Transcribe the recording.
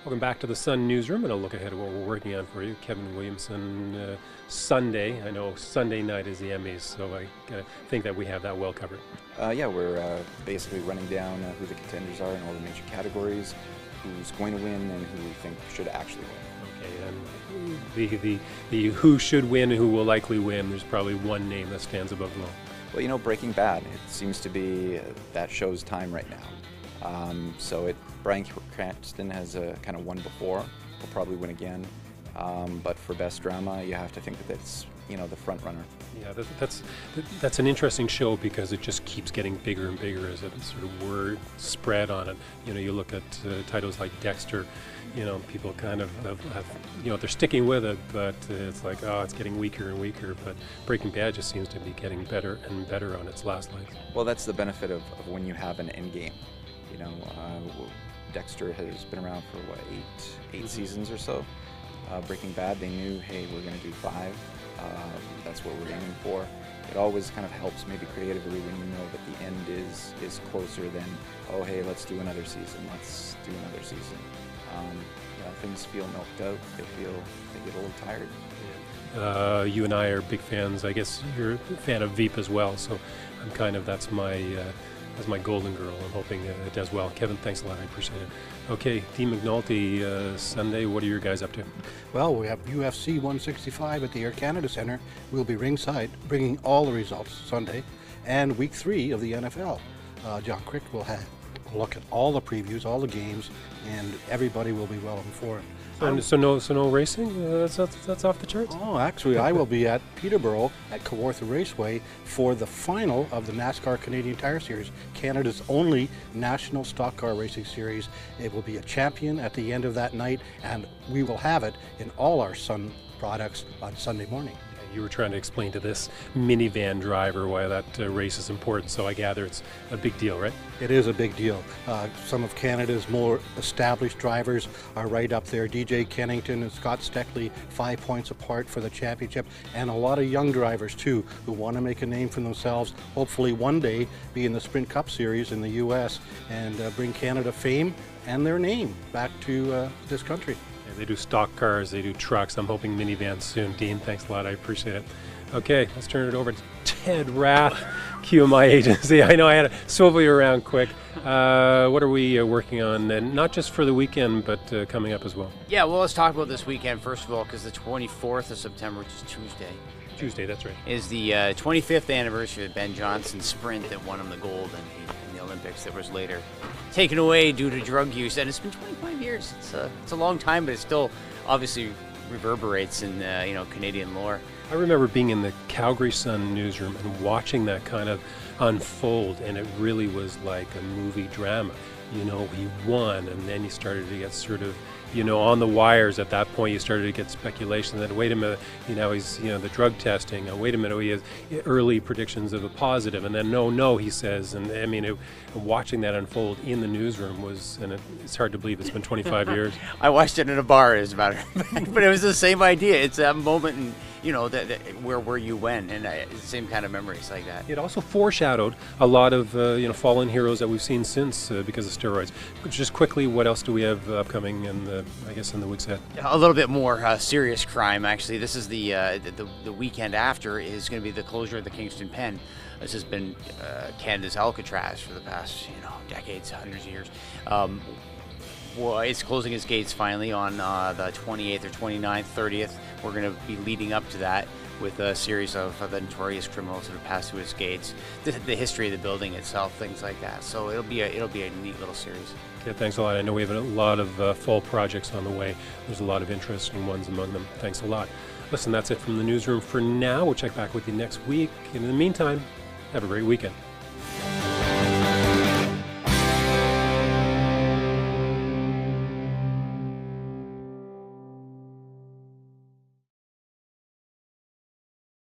Welcome back to the Sun Newsroom, and a look ahead at what we're working on for you. Kevin Williamson, Sunday. I know Sunday night is the Emmys, so I think that we have that well covered. Yeah, we're basically running down who the contenders are in all the major categories, who's going to win, and who we think should actually win. Okay, and the who should win and who will likely win, there's probably one name that stands above them all. Well, you know, Breaking Bad, it seems to be that show's time right now. Bryan Cranston has kind of won before. He'll probably win again. But for best drama, you have to think that that's the front runner. Yeah, that's an interesting show because it just keeps getting bigger and bigger as it sort of word spread on it. You look at titles like Dexter. People kind of have they're sticking with it, but it's like, oh, it's getting weaker and weaker. But Breaking Bad just seems to be getting better and better on its last legs. Well, that's the benefit of when you have an end game. Dexter has been around for what, eight seasons or so. Breaking Bad, they knew, hey, we're going to do 5. That's what we're aiming for. It always kind of helps maybe creatively when you know that the end is closer than, oh, hey, let's do another season. Let's do another season. Things feel milked out. They get a little tired. You and I are big fans. I guess you're a fan of Veep as well. So I'm kind of that's my golden girl. I'm hoping it does well. Kevin, thanks a lot. I appreciate it. Okay, Dean McNulty, Sunday, what are your guys up to? Well, we have UFC 165 at the Air Canada Centre. We'll be ringside, bringing all the results Sunday, and Week 3 of the NFL. John Crick will have a look at all the previews, all the games, and everybody will be well informed. So no racing? That's off the charts? Oh, actually, I will be at Peterborough at Kawartha Raceway for the final of the NASCAR Canadian Tire Series, Canada's only national stock car racing series. It will be a champion at the end of that night, and we will have it in all our Sun products on Sunday morning. You were trying to explain to this minivan driver why that race is important, so I gather it's a big deal, right? It is a big deal. Some of Canada's more established drivers are right up there. DJ Kennington and Scott Steckley, 5 points apart for the championship, and a lot of young drivers too who want to make a name for themselves, hopefully one day be in the Sprint Cup Series in the US and bring Canada fame and their name back to this country. They do stock cars, they do trucks. I'm hoping minivans soon. Dean, thanks a lot. I appreciate it. Okay, let's turn it over to Ted Rath, QMI Agency. I know I had to swivel you around quick. What are we working on, and not just for the weekend, but coming up as well? Yeah, well, let's talk about this weekend, first of all, because the 24th of September, which is Tuesday, that's right, is the 25th anniversary of Ben Johnson's sprint that won him the gold in the Olympics that was later taken away due to drug use. And it's been 25 years. It's a long time, but it still obviously reverberates in Canadian lore. I remember being in the Calgary Sun newsroom and watching that kind of unfold, and it really was like a movie drama. He won, and then he started to get sort of, on the wires. At that point, you started to get speculation that, wait a minute, he's, the drug testing. Wait a minute, he has early predictions of a positive, and then no, he says. And I mean, watching that unfold in the newsroom it's hard to believe it's been 25 years. I watched it in a bar, as a matter of fact, but it was the same idea. It's that moment in, where were you when, and the same kind of memories like that. It also foreshadowed a lot of fallen heroes that we've seen since because of steroids. But just quickly, what else do we have upcoming in the weeks ahead? A little bit more serious crime, actually. This is the weekend after is going to be the closure of the Kingston Pen. This has been Canada's Alcatraz for the past decades, hundreds of years. Well, it's closing its gates finally on the 28th or 29th, 30th. We're going to be leading up to that with a series of the notorious criminals that have passed through its gates, the history of the building itself, things like that. So it'll be a neat little series. Okay, thanks a lot. I know we have a lot of fall projects on the way. There's a lot of interesting ones among them. Thanks a lot. Listen, that's it from the newsroom for now. We'll check back with you next week. In the meantime, have a great weekend.